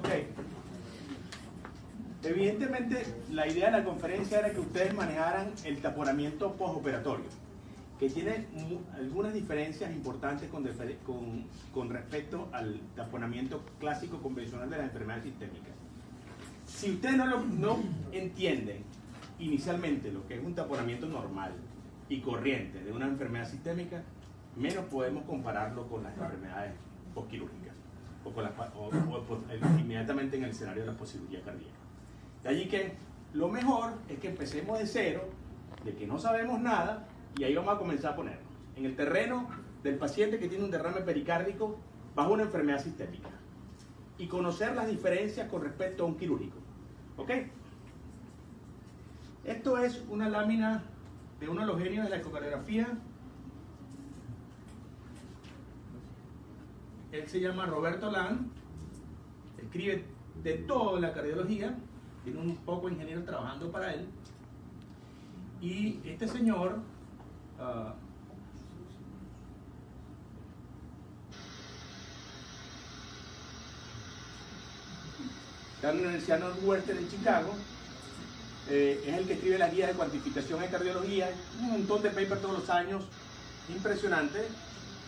Ok. Evidentemente, la idea de la conferencia era que ustedes manejaran el taponamiento postoperatorio, que tiene algunas diferencias importantes con respecto al taponamiento clásico convencional de las enfermedades sistémicas. Si ustedes no entienden inicialmente lo que es un taponamiento normal y corriente de una enfermedad sistémica, menos podemos compararlo con las enfermedades postquirúrgicas o inmediatamente en el escenario de la poscirugía cardíaca. De allí que lo mejor es que empecemos de cero, de que no sabemos nada, y ahí vamos a comenzar a ponernos en el terreno del paciente que tiene un derrame pericárdico bajo una enfermedad sistémica y conocer las diferencias con respecto a un quirúrgico. ¿Ok? Esto es una lámina de uno de los genios de la ecocardiografía. Él se llama Roberto Land, escribe de todo en la cardiología, tiene un poco de ingenieros trabajando para él, y este señor está en la Universidad Northwestern en Chicago. Es el que escribe las guías de cuantificación en cardiología, un montón de papers todos los años, impresionante,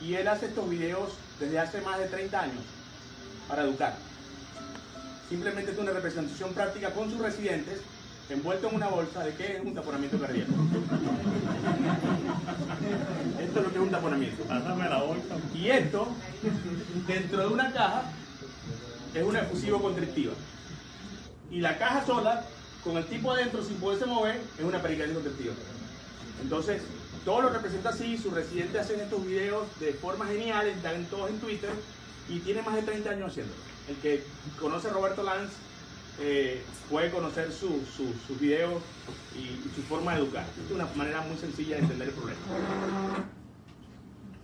y él hace estos videos desde hace más de 30 años para educar. Simplemente es una representación práctica con sus residentes, envuelto en una bolsa de qué es un taponamiento cardíaco. Esto es lo que es un taponamiento. Pásame la bolsa. Y esto, dentro de una caja, es una efusivo constrictiva. Y la caja sola, con el tipo adentro sin poderse mover, es una pericarditis constrictiva. Entonces, todo lo representa así, sus residentes hacen estos videos de forma genial, están todos en Twitter, y tiene más de 30 años haciéndolo. El que conoce a Roberto Lanz puede conocer sus videos y su forma de educar. Esta es una manera muy sencilla de entender el problema.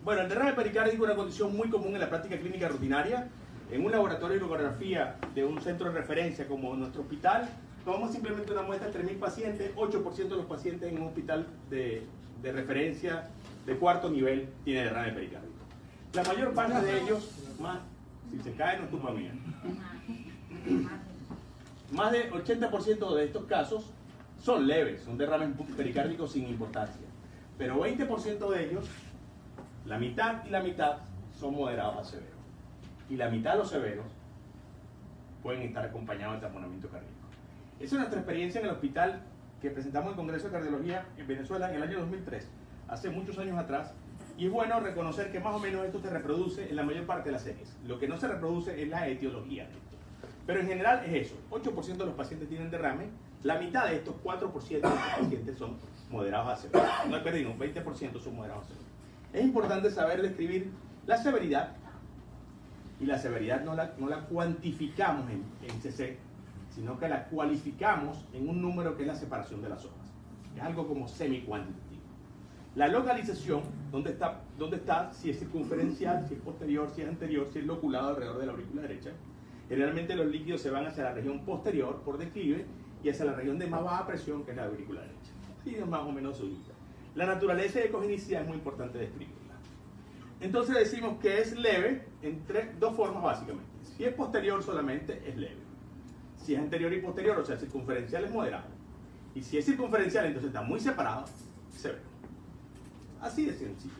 Bueno, el derrame pericárdico es una condición muy común en la práctica clínica rutinaria. En un laboratorio de ecografía de un centro de referencia como nuestro hospital, tomamos simplemente una muestra de 3.000 pacientes, 8% de los pacientes en un hospital de referencia de cuarto nivel tiene derrame pericárdico. La mayor parte de ellos, si se cae no es culpa mía, más del 80% de estos casos son leves, son derrames pericárdicos sin importancia, pero 20% de ellos, la mitad y la mitad, son moderados a severos, y la mitad de los severos pueden estar acompañados de taponamiento cardíaco. Esa es nuestra experiencia en el hospital que presentamos en el Congreso de Cardiología en Venezuela en el año 2003, hace muchos años atrás, y es bueno reconocer que más o menos esto se reproduce en la mayor parte de las series. Lo que no se reproduce es la etiología de esto. Pero en general es eso, 8% de los pacientes tienen derrame, la mitad de estos 4% de estos pacientes son moderados a severos. No, perdón, 20% son moderados a severos. Es importante saber describir la severidad, y la severidad no la cuantificamos en CC, sino que la cualificamos en un número que es la separación de las hojas. Es algo como semi-cuantitativo. La localización, ¿dónde está? Si es circunferencial, si es posterior, si es anterior, si es loculado alrededor de la aurícula derecha. Generalmente los líquidos se van hacia la región posterior, por declive, y hacia la región de más baja presión, que es la aurícula derecha. Y es más o menos subida. La naturaleza de ecogenicidad es muy importante describirla. Entonces decimos que es leve en dos formas básicamente. Si es posterior solamente, es leve. Si es anterior y posterior, o sea, circunferencial, es moderado. Y si es circunferencial, entonces está muy separado, severo. Así de sencillo.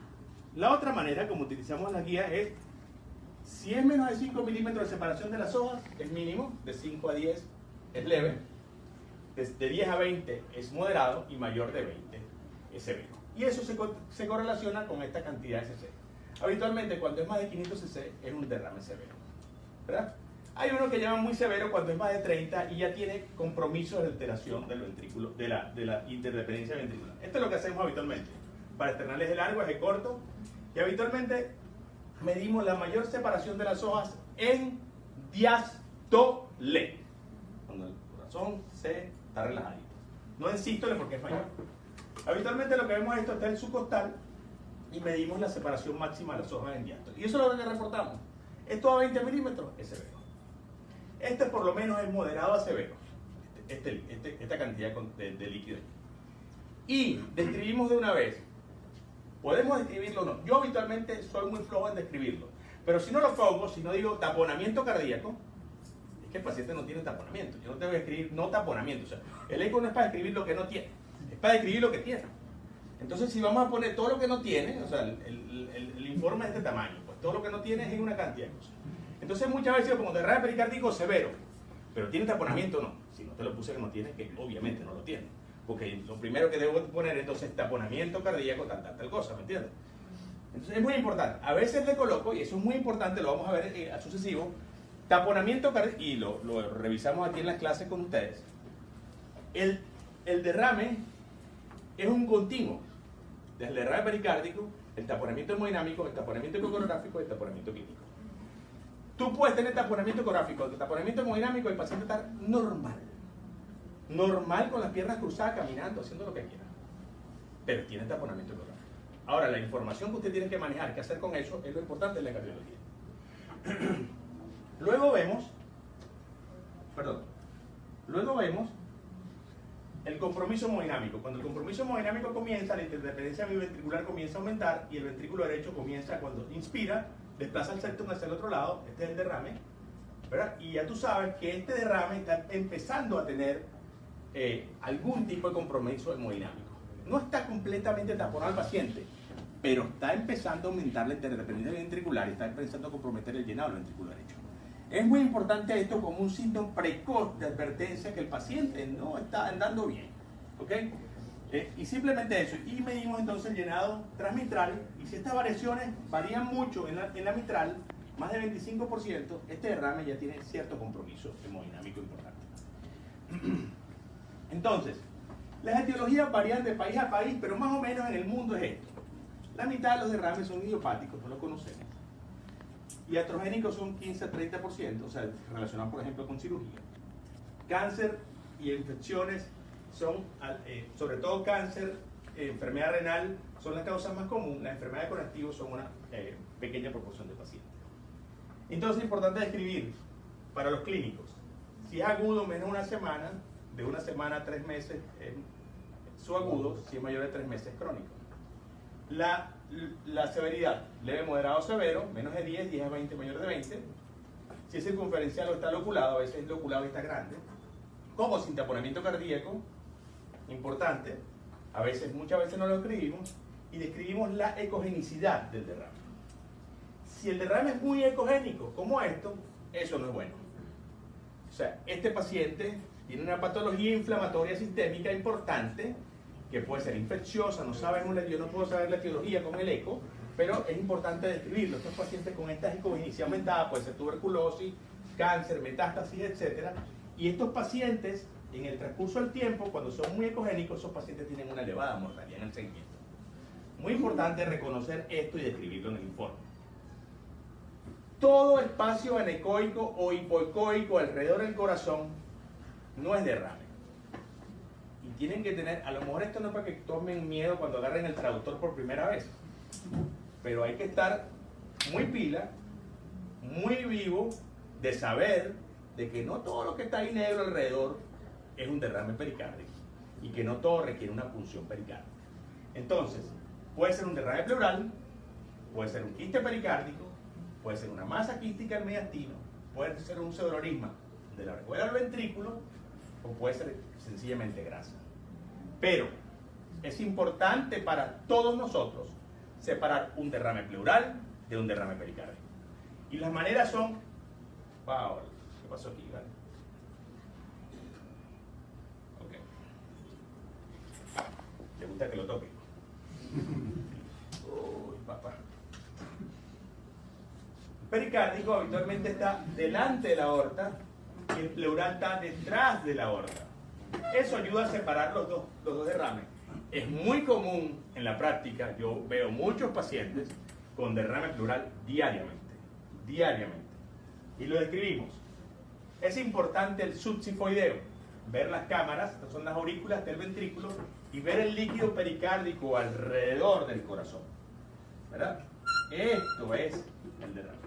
La otra manera, como utilizamos la guía, es si es menos de 5 milímetros de separación de las hojas, es mínimo, de 5 a 10 es leve, de 10 a 20 es moderado y mayor de 20 es severo. Y eso se correlaciona con esta cantidad de cc. Habitualmente, cuando es más de 500 cc, es un derrame severo, ¿verdad? Hay uno que llama muy severo cuando es más de 30 y ya tiene compromiso de alteración del ventrículo, de la interdependencia ventricular. Esto es lo que hacemos habitualmente. Para externales de largo, eje corto, y habitualmente medimos la mayor separación de las hojas en diástole, cuando el corazón se está relajadito, no en sístole porque es mayor. Habitualmente lo que vemos es esto, está en su costal, y medimos la separación máxima de las hojas en diástole, y eso es lo que reportamos. Esto a 20 milímetros es severo. Este por lo menos es moderado a severo, esta cantidad de líquido. Y describimos de una vez. ¿Podemos describirlo o no? Yo habitualmente soy muy flojo en describirlo, pero si no lo pongo, si no digo taponamiento cardíaco, es que el paciente no tiene taponamiento. Yo no te voy a escribir no taponamiento. O sea, el eco no es para escribir lo que no tiene, es para escribir lo que tiene. Entonces, si vamos a poner todo lo que no tiene, o sea, el informe es de este tamaño, pues todo lo que no tiene es en una cantidad de cosas. Entonces, muchas veces como derrame pericárdico severo, pero tiene taponamiento, no. Si no te lo puse que no tiene, que obviamente no lo tiene. Porque lo primero que debo poner entonces es taponamiento cardíaco, tal cosa, ¿me entiendes? Entonces es muy importante. A veces le coloco, y eso es muy importante, lo vamos a ver a sucesivo, taponamiento cardíaco, y lo revisamos aquí en las clases con ustedes. El derrame es un continuo. Desde el derrame pericárdico, el taponamiento hemodinámico, el taponamiento ecográfico y el taponamiento clínico. Tú puedes tener taponamiento ecográfico, el taponamiento hemodinámico, el paciente está normal. Normal con las piernas cruzadas, caminando, haciendo lo que quiera. Pero tiene taponamiento ecográfico. Ahora, la información que usted tiene que manejar, qué hacer con eso, es lo importante en la cardiología. Luego vemos el compromiso hemodinámico. Cuando el compromiso hemodinámico comienza, la interdependencia biventricular comienza a aumentar y el ventrículo derecho comienza cuando inspira, desplaza el septum hacia el otro lado, este es el derrame, ¿verdad? Y ya tú sabes que este derrame está empezando a tener algún tipo de compromiso hemodinámico. No está completamente taponado al paciente, pero está empezando a aumentar la interdependencia ventricular y está empezando a comprometer el llenado del ventrículo derecho. Es muy importante esto como un síntoma precoz de advertencia que el paciente no está andando bien, ¿ok? Y simplemente eso, y medimos entonces el llenado transmitral, y si estas variaciones varían mucho en la mitral, más del 25%, este derrame ya tiene cierto compromiso hemodinámico importante. Entonces, las etiologías varían de país a país, pero más o menos en el mundo es esto. La mitad de los derrames son idiopáticos, no lo conocemos. Y atrogénicos son 15 a 30%, o sea, relacionados por ejemplo con cirugía. Cáncer y infecciones son, sobre todo cáncer, enfermedad renal, son las causas más comunes. Las enfermedades con activos son una pequeña proporción de pacientes. Entonces es importante describir para los clínicos, si es agudo menos de una semana, de una semana a 3 meses subagudo, si es mayor de 3 meses crónico. La severidad, leve, moderado, severo, menos de 10, 10 a 20, mayor de 20. Si es circunferencial o está loculado, a veces es loculado y está grande. Como sin taponamiento cardíaco, importante, muchas veces no lo escribimos, y describimos la ecogenicidad del derrame. Si el derrame es muy ecogénico, como esto, eso no es bueno. O sea, este paciente tiene una patología inflamatoria sistémica importante, que puede ser infecciosa, no sabemos, yo no puedo saber la etiología con el eco, pero es importante describirlo. Estos pacientes con esta ecogenicidad aumentada, puede ser tuberculosis, cáncer, metástasis, etc. Y estos pacientes, en el transcurso del tiempo, cuando son muy ecogénicos, esos pacientes tienen una elevada mortalidad en el seguimiento. Muy importante reconocer esto y describirlo en el informe. Todo espacio anecoico o hipoecoico alrededor del corazón no es derrame. Y tienen que tener, a lo mejor esto no es para que tomen miedo cuando agarren el traductor por primera vez, pero hay que estar muy pila, muy vivo, de saber de que no todo lo que está ahí negro alrededor es un derrame pericárdico y que no todo requiere una punción pericárdica. Entonces, puede ser un derrame pleural, puede ser un quiste pericárdico, puede ser una masa quística del mediastino, puede ser un pseudoaneurisma de la arcuela del ventrículo, o puede ser sencillamente grasa. Pero es importante para todos nosotros separar un derrame pleural de un derrame pericárdico. Y las maneras son... Wow, ¿qué pasó aquí? ¿Vale? Ok. ¿Le gusta que lo toque? Uy, papá. El pericárdico habitualmente está delante de la aorta y el pleural está detrás de la aorta. Eso ayuda a separar los dos derrames. Es muy común en la práctica, yo veo muchos pacientes con derrame pleural diariamente. Y lo describimos. Es importante el subsifoideo, ver las cámaras, estas son las aurículas del ventrículo, y ver el líquido pericárdico alrededor del corazón, ¿verdad? Esto es el derrame.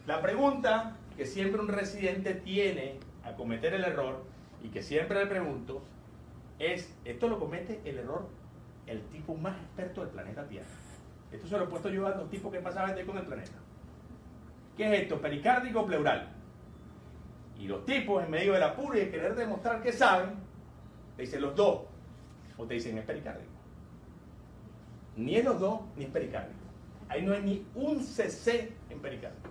La pregunta que siempre un residente tiene a cometer el error, y que siempre le pregunto, es, esto lo comete el error el tipo más experto del planeta Tierra. Esto se lo he puesto yo a los tipos que pasaban de con el planeta. ¿Qué es esto? ¿Pericárdico o pleural? Y los tipos, en medio del apuro y de querer demostrar que saben, te dicen los dos, o te dicen es pericárdico. Ni es los dos, ni es pericárdico. Ahí no hay ni un cc en pericárdico.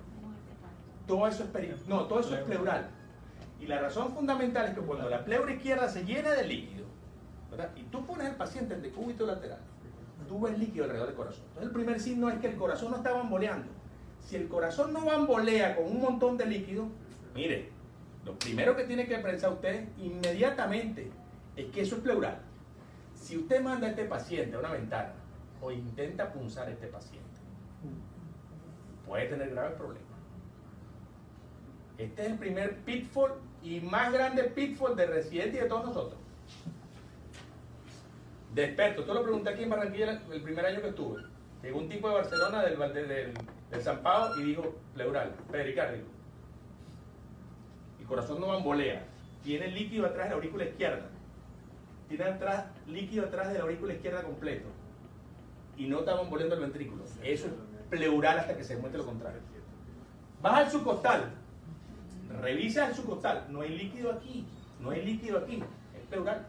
Todo eso es no, todo eso es pleural. Y la razón fundamental es que cuando la pleura izquierda se llena de líquido, ¿verdad? Y tú pones al paciente en decúbito lateral, tú ves líquido alrededor del corazón. Entonces el primer signo es que el corazón no está bamboleando. Si el corazón no bambolea con un montón de líquido, mire, lo primero que tiene que pensar usted inmediatamente es que eso es pleural. Si usted manda a este paciente a una ventana o intenta punzar a este paciente, puede tener graves problemas. Este es el primer pitfall y más grande pitfall de residente y de todos nosotros. De expertos, esto lo pregunté aquí en Barranquilla el primer año que estuve. Llegó un tipo de Barcelona del San Pau y dijo pleural, pericárdico. El corazón no bambolea, tiene líquido atrás de la aurícula izquierda, tiene líquido atrás de la aurícula izquierda completo y no está bamboleando el ventrículo. Eso es pleural hasta que se demuestre lo contrario. Vas al subcostal, revisa el subcostal, no hay líquido aquí, no hay líquido aquí, es pleural.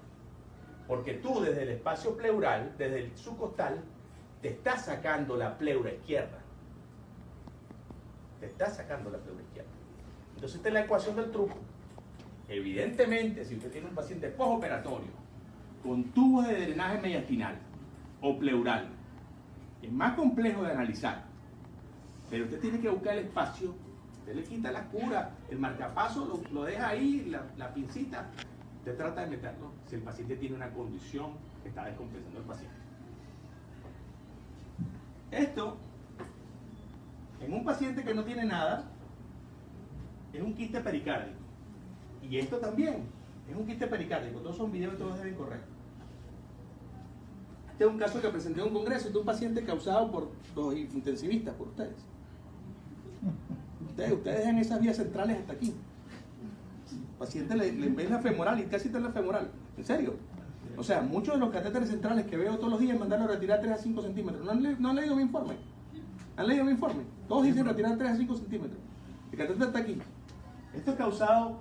Porque tú desde el espacio pleural, desde el subcostal, te estás sacando la pleura izquierda. Te estás sacando la pleura izquierda. Entonces esta es la ecuación del truco. Evidentemente, si usted tiene un paciente postoperatorio con tubos de drenaje mediastinal o pleural, es más complejo de analizar. Pero usted tiene que buscar el espacio, usted le quita la cura, el marcapaso lo deja ahí, la pincita, usted trata de meterlo si el paciente tiene una condición que está descompensando al paciente. Esto, en un paciente que no tiene nada, es un quiste pericárdico. Y esto también es un quiste pericárdico. Todos son videos y todos deben correr. Este es un caso que presenté en un congreso de un paciente causado por los intensivistas, por ustedes. Ustedes dejan esas vías centrales hasta aquí. El paciente le ven la femoral y casi está en la femoral. ¿En serio? O sea, muchos de los catéteres centrales que veo todos los días mandarlo a retirar 3 a 5 centímetros. ¿No han leído mi informe? ¿Han leído mi informe? Todos dicen retirar 3 a 5 centímetros. El catéter está aquí. Esto es causado,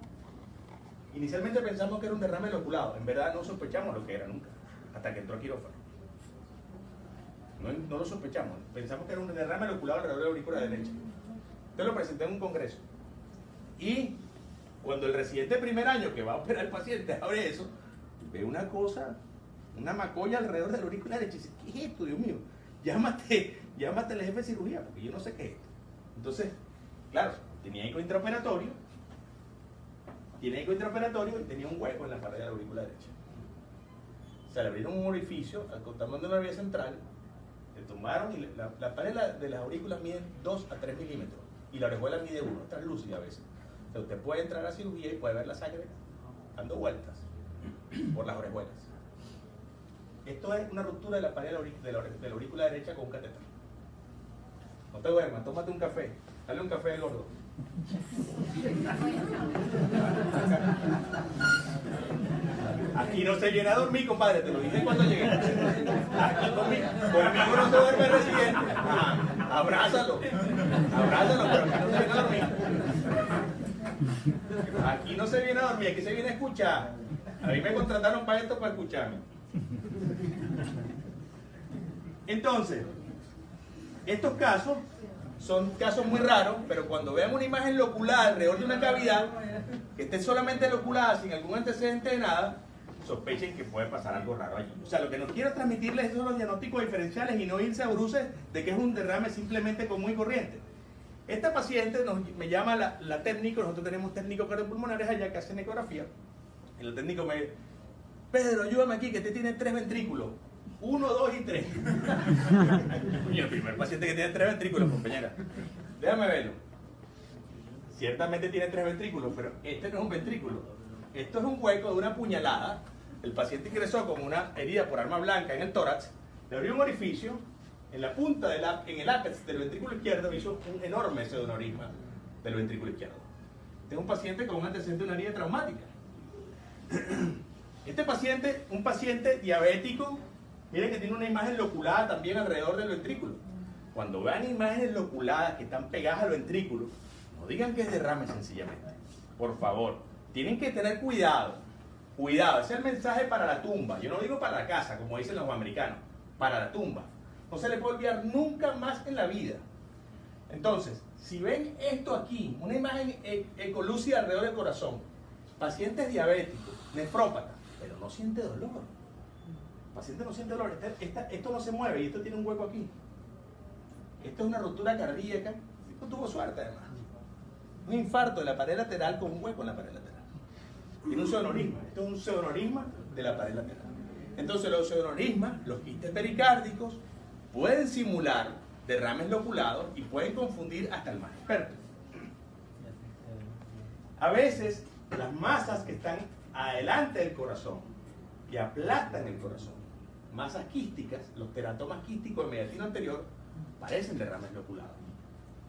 inicialmente pensamos que era un derrame loculado. En verdad no sospechamos lo que era nunca, hasta que entró a quirófano. No lo sospechamos. Pensamos que era un derrame loculado alrededor de la aurícula derecha. Entonces lo presenté en un congreso. Y cuando el residente de primer año que va a operar al paciente abre eso, ve una cosa, una macolla alrededor de la aurícula derecha y dice, ¿qué es esto, Dios mío? Llámate al jefe de cirugía, porque yo no sé qué es esto. Entonces, claro, tenía eco intraoperatorio y tenía un hueco en la pared de la aurícula derecha. Se le abrieron un orificio, acotando una vía central, le tomaron y la pared de las aurículas mide 2 a 3 milímetros y la orejuela mide 1, es translúcida a veces. O sea, usted puede entrar a la cirugía y puede ver la sangre dando vueltas por las orejuelas. Esto es una ruptura de la pared de la aurícula derecha con un catéter. No te duermas, tómate un café, dale un café de gordo. Aquí no se viene a dormir, compadre, te lo dije cuando llegué. Aquí conmigo no se duerme el residente. Abrázalo, pero aquí no se viene a dormir. Aquí no se viene a dormir, aquí se viene a escuchar. A mí me contrataron para esto, para escucharme. Entonces, estos casos son casos muy raros, pero cuando vean una imagen locular alrededor de una cavidad, que esté solamente loculada, sin algún antecedente de nada, sospechen que puede pasar algo raro allí. O sea, lo que nos quiero transmitirles son los diagnósticos diferenciales y no irse a bruces de que es un derrame simplemente común y corriente. Esta paciente me llama la técnico, nosotros tenemos técnicos cardiopulmonares allá que hacen ecografía, y el técnico me dice, Pedro, ayúdame aquí, que este tiene 3 ventrículos. 1, 2 y 3. Y el primer paciente que tiene 3 ventrículos, compañera. Déjame verlo. Ciertamente tiene 3 ventrículos, pero este no es un ventrículo. Esto es un hueco de una puñalada. El paciente ingresó con una herida por arma blanca en el tórax, le abrió un orificio, en la punta, en el ápex del ventrículo izquierdo, hizo un enorme pseudoneurisma del ventrículo izquierdo. Este es un paciente con un antecedente de una herida traumática. Este paciente, un paciente diabético, miren que tiene una imagen loculada también alrededor del ventrículo. Cuando vean imágenes loculadas que están pegadas al ventrículo, no digan que es derrame sencillamente. por favor, tienen que tener cuidado. Cuidado, ese es el mensaje para la tumba. Yo no digo para la casa, como dicen los americanos, para la tumba. No se le puede olvidar nunca más en la vida. Entonces, si ven esto aquí, una imagen ecolúcida alrededor del corazón, pacientes diabéticos, nefrópatas, pero no siente dolor. El paciente no siente dolor. Esto no se mueve y esto tiene un hueco aquí. Esto es una ruptura cardíaca. Esto tuvo suerte además. Un infarto de la pared lateral con un hueco en la pared lateral. Tiene un pseudoaneurisma. Esto es un pseudoaneurisma de la pared lateral. Entonces los pseudoaneurismas, los quistes pericárdicos, pueden simular derrames loculados y pueden confundir hasta el más experto. A veces las masas que están adelante del corazón y aplastan el corazón, masas quísticas, los teratomas quísticos del mediastino anterior, parecen derrames loculados.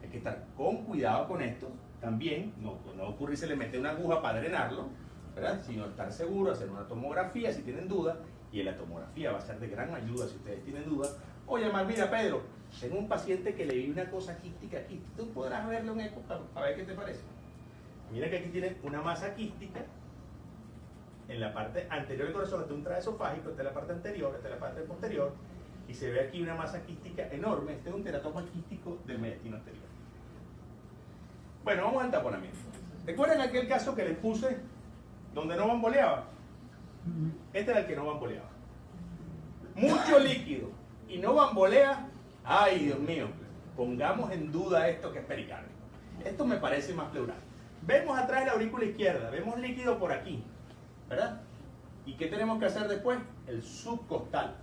Hay que estar con cuidado con esto también, no ocurre si se le mete una aguja para drenarlo, ¿verdad? Sino estar seguro, hacer una tomografía si tienen duda, y la tomografía va a ser de gran ayuda si ustedes tienen dudas, o llamar, mira Pedro, tengo un paciente que le vi una cosa quística aquí, tú podrás verle un eco para ver qué te parece. Mira que aquí tiene una masa quística en la parte anterior del corazón, este es un traesofágico, esta es la parte anterior, esta es la parte posterior, y se ve aquí una masa quística enorme. Este es un teratoma quístico del mediastino anterior. Bueno, vamos al taponamiento. ¿Recuerdan aquel caso que les puse donde no bamboleaba? Este era el que no bamboleaba. Mucho líquido y no bambolea. Ay, Dios mío, pongamos en duda esto que es pericárdico. Esto me parece más pleural. Vemos atrás de la aurícula izquierda, vemos líquido por aquí, ¿verdad? ¿Y qué tenemos que hacer después? El subcostal.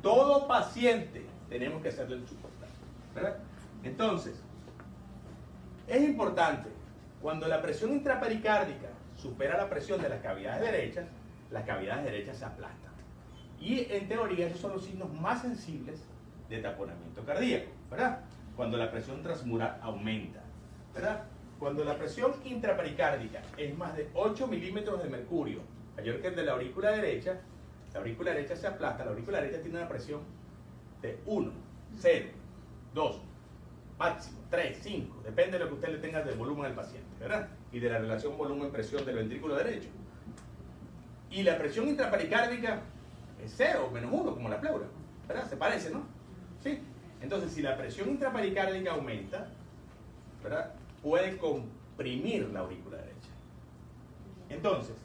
Todo paciente tenemos que hacerle el subcostal, ¿verdad? Entonces, es importante, cuando la presión intrapericárdica supera la presión de las cavidades derechas se aplastan. Y en teoría esos son los signos más sensibles de taponamiento cardíaco, ¿verdad? Cuando la presión transmural aumenta, ¿verdad? Cuando la presión intrapericárdica es más de 8 milímetros de mercurio, mayor que el de la aurícula derecha se aplasta. La aurícula derecha tiene una presión de 1, 0, 2, máximo 3, 5, depende de lo que usted le tenga del volumen al paciente, ¿verdad? Y de la relación volumen-presión del ventrículo derecho. Y la presión intrapericárdica es 0, menos 1, como la pleura, ¿verdad? Se parece, ¿no? ¿Sí? Entonces, si la presión intrapericárdica aumenta, ¿verdad?, puede comprimir la aurícula derecha. Entonces,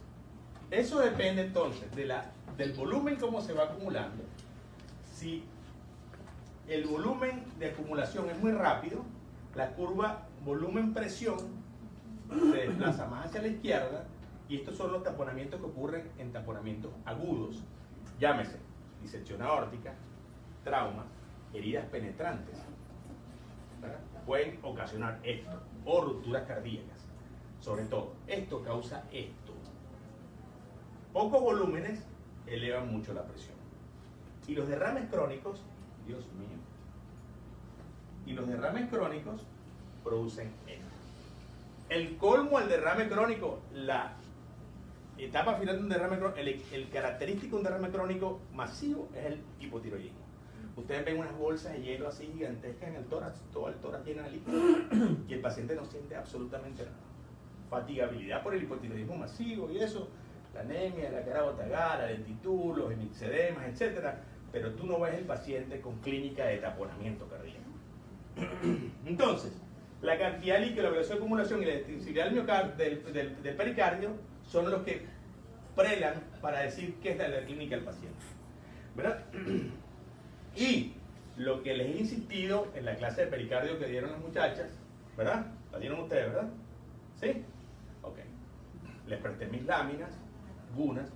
eso depende entonces del volumen, cómo se va acumulando. Si el volumen de acumulación es muy rápido, la curva volumen-presión se desplaza más hacia la izquierda, y estos son los taponamientos que ocurren en taponamientos agudos. Llámese disección aórtica, traumas, heridas penetrantes, ¿verdad? Pueden ocasionar esto, o rupturas cardíacas. Sobre todo, esto causa esto. Pocos volúmenes elevan mucho la presión. Y los derrames crónicos, Dios mío, y los derrames crónicos producen esto. El colmo al derrame crónico, la etapa final de un derrame crónico, el característico de un derrame crónico masivo es el hipotiroidismo. Ustedes ven unas bolsas de hielo así gigantescas en el tórax, todo el tórax lleno de líquido, y el paciente no siente absolutamente nada. Fatigabilidad por el hipotiroidismo masivo y eso, la anemia, la cara botagar, la lentitud, los hemixedemas, etc. Pero tú no ves el paciente con clínica de taponamiento cardíaco. Entonces, la cantidad de líquido, la velocidad de acumulación y la extensibilidad del pericardio son los que prelan para decir qué es la clínica del paciente, ¿verdad? Y lo que les he insistido en la clase de pericardio que dieron las muchachas, ¿verdad? ¿La dieron ustedes, verdad? ¿Sí? Ok. Les presté mis láminas, algunas.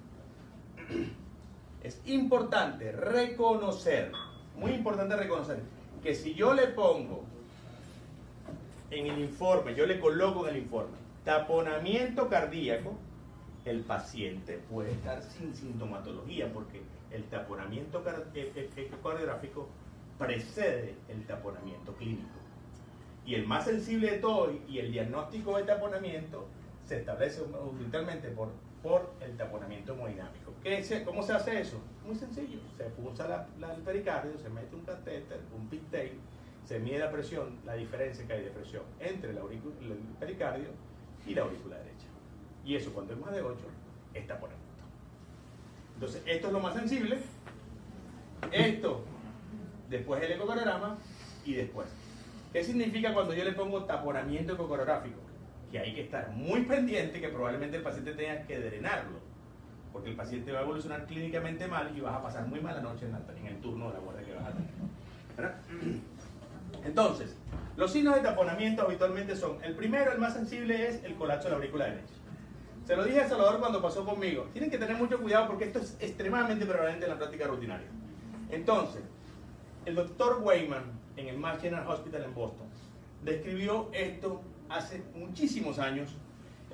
Es importante reconocer, muy importante reconocer, que si yo le pongo en el informe, yo le coloco en el informe taponamiento cardíaco, el paciente puede estar sin sintomatología porque el taponamiento cardiográfico precede el taponamiento clínico. Y el más sensible de todo y el diagnóstico de taponamiento se establece fundamentalmente por el taponamiento hemodinámico. ¿Cómo se hace eso? Muy sencillo. Se pulsa el pericardio, se mete un catéter, un pigtail, se mide la presión, la diferencia que hay de presión entre el pericardio y la aurícula derecha. Y eso, cuando es más de 8, es taponamiento. Entonces, esto es lo más sensible. Esto, después el ecocardiograma y después. ¿Qué significa cuando yo le pongo taponamiento ecocardiográfico? Que hay que estar muy pendiente, que probablemente el paciente tenga que drenarlo, porque el paciente va a evolucionar clínicamente mal y vas a pasar muy mala noche en el turno de la guardia que vas a tener, ¿verdad? Entonces, los signos de taponamiento habitualmente son, el primero, el más sensible, es el colapso de la aurícula derecha. Se lo dije a Salvador cuando pasó conmigo. Tienen que tener mucho cuidado porque esto es extremadamente prevalente en la práctica rutinaria. Entonces, el doctor Wayman, en el Mass General Hospital en Boston, describió esto hace muchísimos años.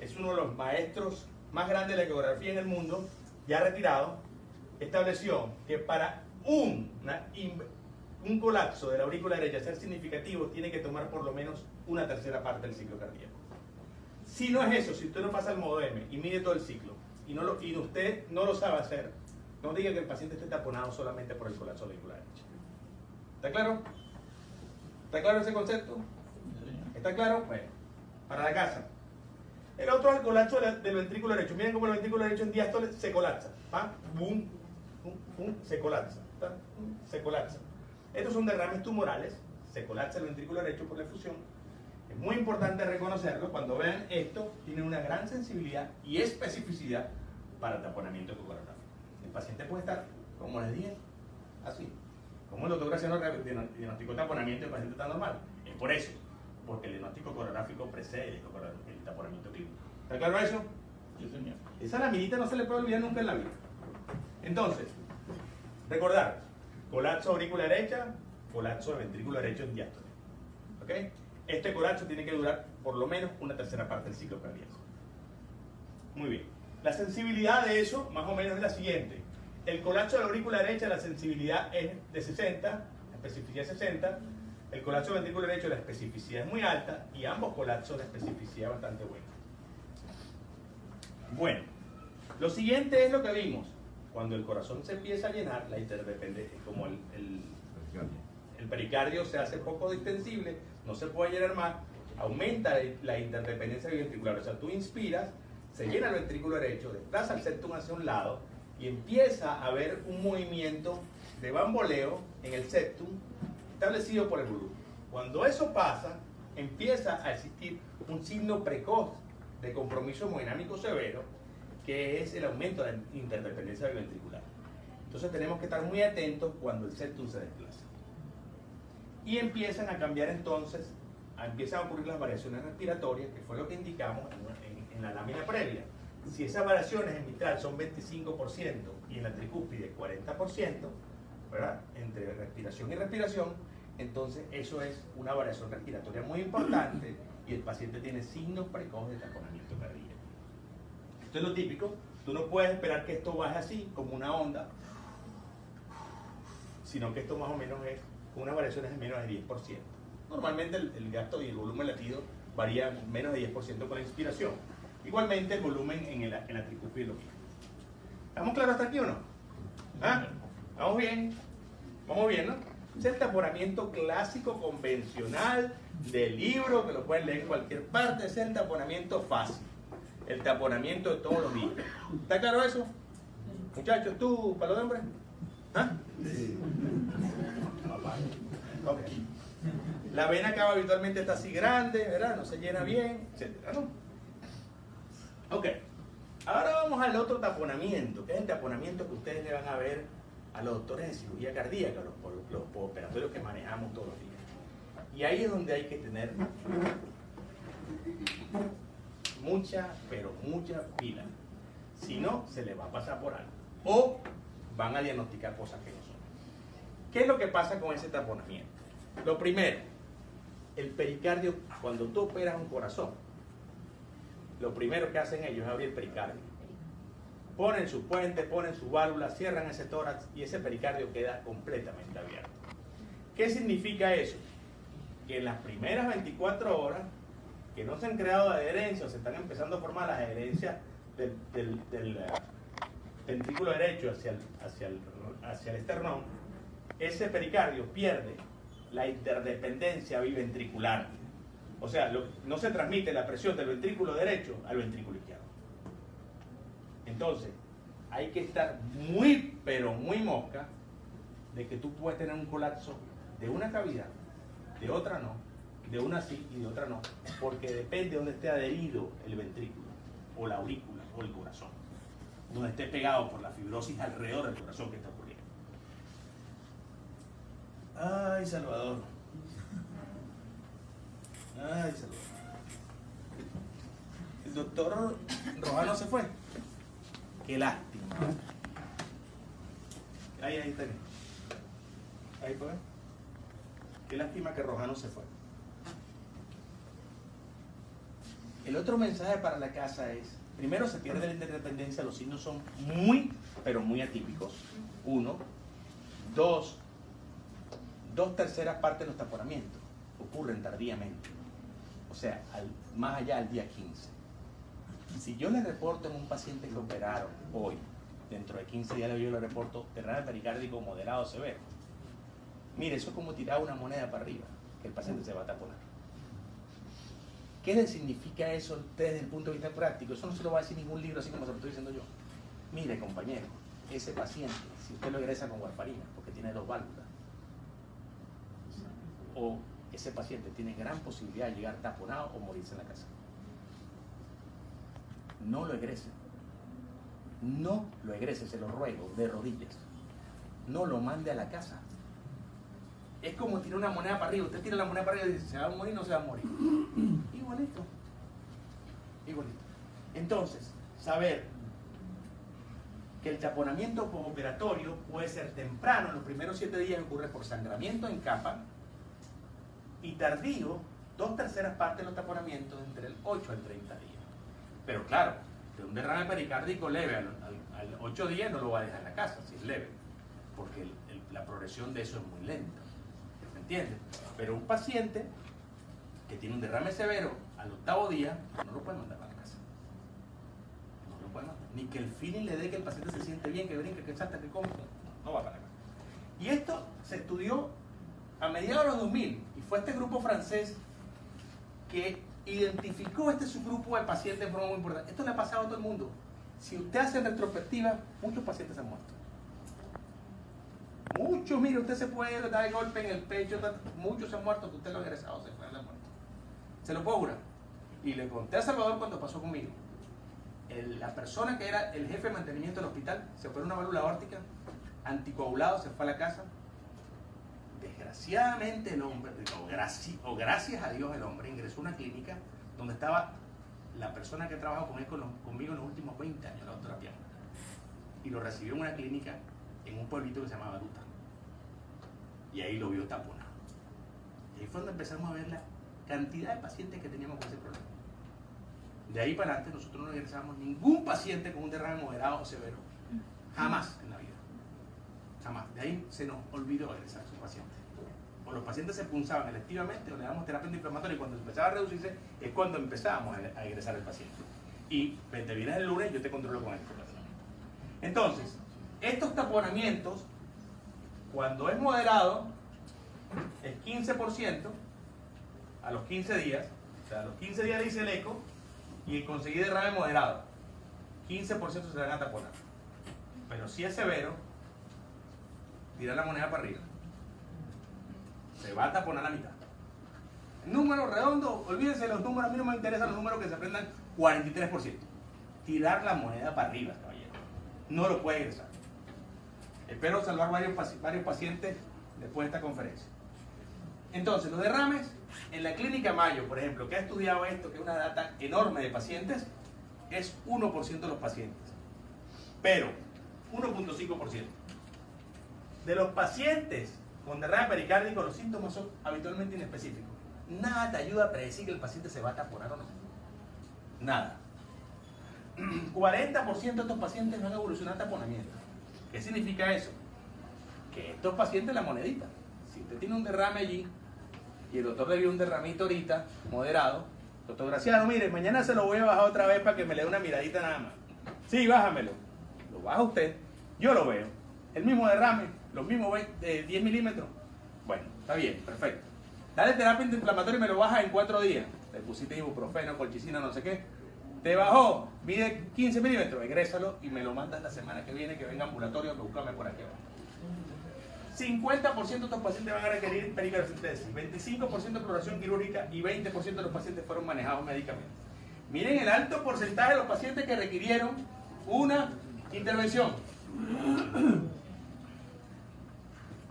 Es uno de los maestros más grandes de la ecografía en el mundo, ya retirado. Estableció que para un colapso de la aurícula derecha ser significativo, tiene que tomar por lo menos una tercera parte del ciclo cardíaco. Si no es eso, si usted no pasa al modo M y mide todo el ciclo y usted no lo sabe hacer, no diga que el paciente esté taponado solamente por el colapso auricular derecha. ¿Está claro? ¿Está claro ese concepto? ¿Está claro? Bueno, para la casa. El otro es el colapso del ventrículo derecho. Miren cómo el ventrículo derecho en diástole se colapsa. ¿Va? Boom, boom, boom, se colapsa. ¿Está? Se colapsa. Estos son derrames tumorales. Se colapsa el ventrículo derecho por la efusión. Es muy importante reconocerlo. Cuando vean esto, tiene una gran sensibilidad y especificidad para el taponamiento ecocardiográfico. El paciente puede estar, como les dije, así. Como el doctor Graciano diagnosticó taponamiento y el paciente está normal. Es por eso, porque el diagnóstico ecocardiográfico precede el taponamiento clínico. ¿Está claro eso? Sí, señor. Esa laminita no se le puede olvidar nunca en la vida. Entonces, recordar, colapso aurícula derecha, colapso de ventrículo derecho en diástole. ¿Ok? Este colapso tiene que durar por lo menos una tercera parte del ciclo cardíaco. Muy bien. La sensibilidad de eso, más o menos, es la siguiente. El colapso de la aurícula derecha, la sensibilidad es de 60, la especificidad es 60. El colapso del ventrículo derecho, la especificidad es muy alta, y ambos colapsos, la especificidad es bastante buena. Bueno, lo siguiente es lo que vimos. Cuando el corazón se empieza a llenar, la interdependencia, como el pericardio se hace poco distensible, no se puede llenar más, aumenta la interdependencia ventricular. O sea, tú inspiras, se llena el ventrículo derecho, desplaza el septum hacia un lado y empieza a haber un movimiento de bamboleo en el septum establecido por el volumen. Cuando eso pasa, empieza a existir un signo precoz de compromiso hemodinámico severo, que es el aumento de la interdependencia ventricular. Entonces tenemos que estar muy atentos cuando el septum se desplaza. Y empiezan a cambiar entonces, empiezan a ocurrir las variaciones respiratorias, que fue lo que indicamos en la lámina previa. Si esas variaciones en mitral son 25% y en la tricúspide 40%, ¿verdad? Entre respiración y respiración, entonces eso es una variación respiratoria muy importante y el paciente tiene signos precoces de taponamiento cardíaco. Esto es lo típico. Tú no puedes esperar que esto baje así, como una onda, sino que esto más o menos es con unas variaciones de menos de 10%. Normalmente el gasto y el volumen latido varían menos de 10% con la inspiración. Igualmente el volumen en la tricúspide lo mismo. ¿Estamos claros hasta aquí o no? ¿Ah? ¿Vamos bien? ¿Vamos bien, no? Es el taponamiento clásico, convencional, del libro, que lo pueden leer en cualquier parte. Es el taponamiento fácil. El taponamiento de todos los días. ¿Está claro eso? Muchachos, ¿tú, palo de hombre? ¿Ah? Sí. Okay. La vena cava habitualmente está así grande, ¿verdad? No se llena bien, etcétera, ¿no? Ok. Ahora vamos al otro taponamiento, que es el taponamiento que ustedes le van a ver a los doctores de cirugía cardíaca, los operatorios que manejamos todos los días. Y ahí es donde hay que tener mucha, pero mucha pila. Si no, se les va a pasar por algo. O van a diagnosticar cosas que no son. ¿Qué es lo que pasa con ese taponamiento? Lo primero, el pericardio, cuando tú operas un corazón, lo primero que hacen ellos es abrir el pericardio. Ponen su puente, ponen su válvula, cierran ese tórax y ese pericardio queda completamente abierto. ¿Qué significa eso? Que en las primeras 24 horas, que no se han creado adherencias, se están empezando a formar las adherencias del ventrículo derecho hacia el esternón, ese pericardio pierde la interdependencia biventricular. O sea, no se transmite la presión del ventrículo derecho al ventrículo izquierdo. Entonces, hay que estar muy, pero muy mosca de que tú puedes tener un colapso de una cavidad, de otra no, de una sí y de otra no, porque depende de donde esté adherido el ventrículo, o la aurícula, o el corazón, donde esté pegado por la fibrosis alrededor del corazón que está ocurriendo. Ay, Salvador. Ay, Salvador. El doctor Rojano se fue. Qué lástima. Ahí está bien. Ahí fue. Qué lástima que Rojano se fue. El otro mensaje para la casa es, primero se pierde la interdependencia, los signos son muy, pero muy atípicos. Uno. Dos terceras partes de los taponamientos ocurren tardíamente. O sea, más allá del día 15. Si yo le reporto en un paciente que operaron hoy, dentro de 15 días yo le reporto derrame pericárdico moderado severo. Mire, eso es como tirar una moneda para arriba, que el paciente se va a taponar. ¿Qué le significa eso desde el punto de vista práctico? Eso no se lo va a decir ningún libro, así como se lo estoy diciendo yo. Mire, compañero, ese paciente, si usted lo egresa con warfarina, porque tiene 2 válvulas, o ese paciente tiene gran posibilidad de llegar taponado o morirse en la casa. No lo egrese. No lo egrese, se lo ruego, de rodillas. No lo mande a la casa. Es como tirar una moneda para arriba. Usted tira la moneda para arriba y dice, ¿se va a morir o no se va a morir? Igualito. Igualito. Entonces, saber que el taponamiento postoperatorio puede ser temprano, en los primeros 7 días ocurre por sangramiento en capa, y tardío, 2 terceras partes de los taponamientos entre el 8 al 30 días. Pero claro, de un derrame pericárdico leve al 8 días no lo va a dejar en la casa, si es leve, porque la progresión de eso es muy lenta. ¿Me entiendes? Pero un paciente que tiene un derrame severo al 8º día, no lo puede mandar para la casa. No lo puede mandar. Ni que el feeling le dé que el paciente se siente bien, que brinca, que salta, que come. No va para la casa. Y esto se estudió a mediados de los 2000 y fue este grupo francés que identificó este subgrupo de pacientes de forma muy importante. Esto le ha pasado a todo el mundo. Si usted hace retrospectiva, muchos pacientes han muerto. Muchos, mire, usted se puede dar golpe en el pecho, muchos se han muerto, que usted lo ha egresado, se puede haber muerto. Se lo puedo jurar. Y le conté a Salvador cuando pasó conmigo. La persona que era el jefe de mantenimiento del hospital se operó una válvula aórtica, anticoagulado, se fue a la casa. Desgraciadamente el hombre, o gracias a Dios el hombre, ingresó a una clínica donde estaba la persona que trabajó conmigo en los últimos 20 años, la doctora Piana. Y lo recibió en una clínica en un pueblito que se llamaba Duta. Y ahí lo vio taponado. Y ahí fue donde empezamos a ver la cantidad de pacientes que teníamos con ese problema. De ahí para adelante nosotros no egresamos ningún paciente con un derrame moderado o severo. Jamás en la vida. Jamás. De ahí se nos olvidó egresar a esos pacientes. O los pacientes se punzaban electivamente o le damos terapia antiinflamatoria y cuando empezaba a reducirse es cuando empezábamos a egresar al paciente. Y te vienes el lunes y yo te controlo con esto. Entonces, estos taponamientos, cuando es moderado, es 15% a los 15 días. O sea, a los 15 días le hice el eco y conseguí derrame moderado. 15% se van a taponar. Pero si es severo, tirar la moneda para arriba. Se va a taponar la mitad. Número redondo, olvídense los números, a mí no me interesan los números que se aprendan 43%. Tirar la moneda para arriba, caballero. No lo puede egresar. Espero salvar varios pacientes después de esta conferencia. Entonces, los derrames en la clínica Mayo, por ejemplo, que ha estudiado esto, que es una data enorme de pacientes, es 1% de los pacientes. Pero, 1.5%. De los pacientes con derrame pericárdico, los síntomas son habitualmente inespecíficos. Nada te ayuda a predecir que el paciente se va a taponar o no. Nada. 40% de estos pacientes van a evolucionar a taponamiento. ¿Qué significa eso? Que estos pacientes la monedita. Si usted tiene un derrame allí y el doctor le dio un derramito ahorita, moderado, doctor Graciano, mire, mañana se lo voy a bajar otra vez para que me le dé una miradita nada más. Sí, bájamelo. Lo baja usted, yo lo veo. El mismo derrame, los mismos 10 milímetros. Bueno, está bien, perfecto. Dale terapia antiinflamatoria y me lo baja en 4 días. Le pusiste ibuprofeno, colchicina, no sé qué. Te bajó, mide 15 milímetros, egrésalo y me lo mandas la semana que viene, que venga ambulatorio, que búscame por aquí abajo. 50% de estos pacientes van a requerir pericardocentesis, 25% de exploración quirúrgica y 20% de los pacientes fueron manejados médicamente. Miren el alto porcentaje de los pacientes que requirieron una intervención.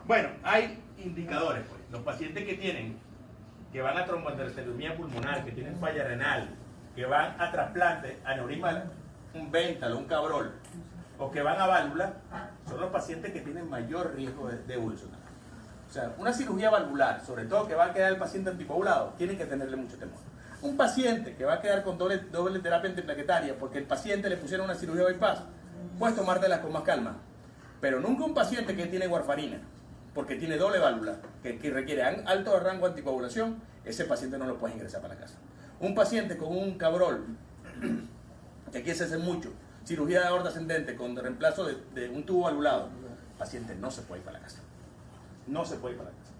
Bueno, hay indicadores, pues. Los pacientes que van a tromboendarterectomía pulmonar, que tienen falla renal, que van a trasplante, aneurisma, un Ventral, un Cabrol, o que van a válvula, son los pacientes que tienen mayor riesgo de evolucionar. O sea, una cirugía valvular, sobre todo que va a quedar el paciente anticoagulado, tiene que tenerle mucho temor. Un paciente que va a quedar con doble terapia antiplaquetaria porque el paciente le pusieron una cirugía bypass, puedes tomártela con más calma. Pero nunca un paciente que tiene warfarina, porque tiene doble válvula, que requiere alto rango de anticoagulación, ese paciente no lo puedes ingresar para la casa. Un paciente con un Cabrol, que aquí se hace mucho, cirugía de aorta ascendente con reemplazo de un tubo valvulado, el paciente no se puede ir para la casa. No se puede ir para la casa.